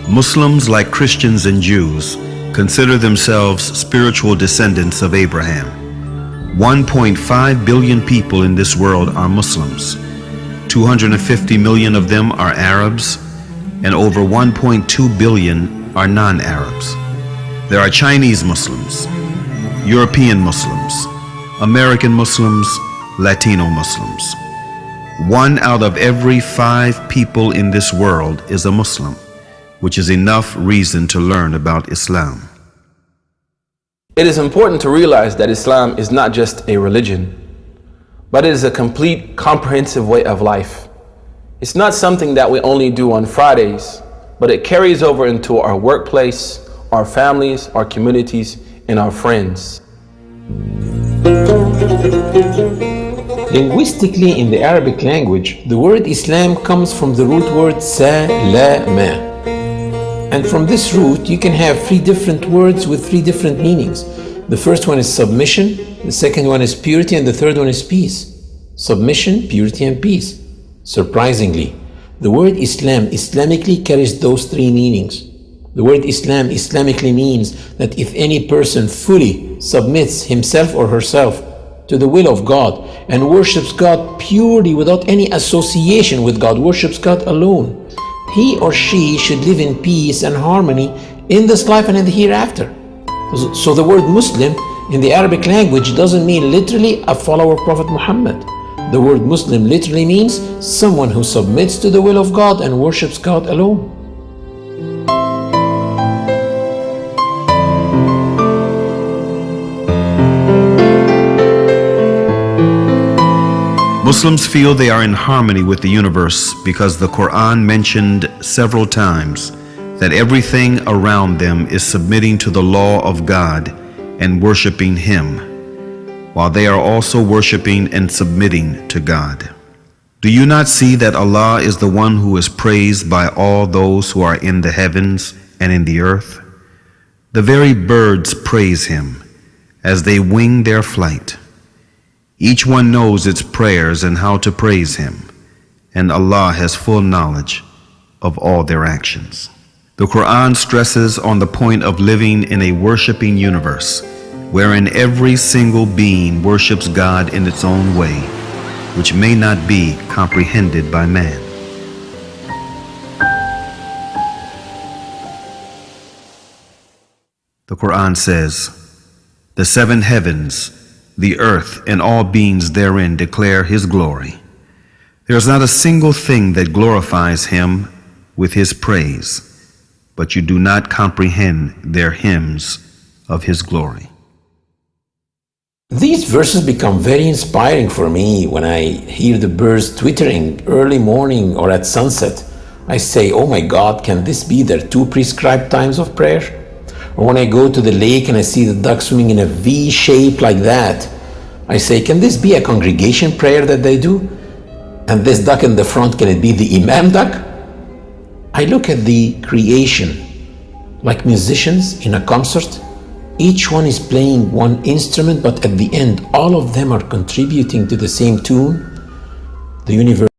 Muslims, like Christians and Jews, consider themselves spiritual descendants of Abraham. 1.5 billion people in this world are Muslims. 250 million of them are Arabs, and over 1.2 billion are non-Arabs. There are Chinese Muslims, European Muslims, American Muslims, Latino Muslims. 1 out of every 5 people in this world is a Muslim, which is enough reason to learn about Islam. It is important to realize that Islam is not just a religion, but it is a complete, comprehensive way of life. It's not something that we only do on Fridays, but it carries over into our workplace, our families, our communities, and our friends. Linguistically, in the Arabic language, the word Islam comes from the root word salama. And from this root, you can have 3 different words with 3 different meanings. The first one is submission, the second one is purity, and the third one is peace. Submission, purity, and peace. Surprisingly, the word Islam Islamically carries those 3 meanings. The word Islam Islamically means that if any person fully submits himself or herself to the will of God and worships God purely without any association with God, worships God alone, he or she should live in peace and harmony in this life and in the hereafter. So the word Muslim in the Arabic language doesn't mean literally a follower of Prophet Muhammad. The word Muslim literally means someone who submits to the will of God and worships God alone. Muslims feel they are in harmony with the universe because the Quran mentioned several times that everything around them is submitting to the law of God and worshiping Him, while they are also worshiping and submitting to God. Do you not see that Allah is the one who is praised by all those who are in the heavens and in the earth? The very birds praise Him as they wing their flight. Each one knows its prayers and how to praise Him, and Allah has full knowledge of all their actions. The Quran stresses on the point of living in a worshiping universe, wherein every single being worships God in its own way, which may not be comprehended by man. The Quran says, "The 7 heavens, the earth, and all beings therein declare His glory. There is not a single thing that glorifies Him with His praise, but you do not comprehend their hymns of His glory." These verses become very inspiring for me when I hear the birds twittering early morning or at sunset. I say, oh my God, can this be their 2 prescribed times of prayer? Or when I go to the lake and I see the duck swimming in a V shape like that, I say, can this be a congregation prayer that they do? And this duck in the front, can it be the Imam duck? I look at the creation like musicians in a concert. Each one is playing one instrument, but at the end, all of them are contributing to the same tune. The universe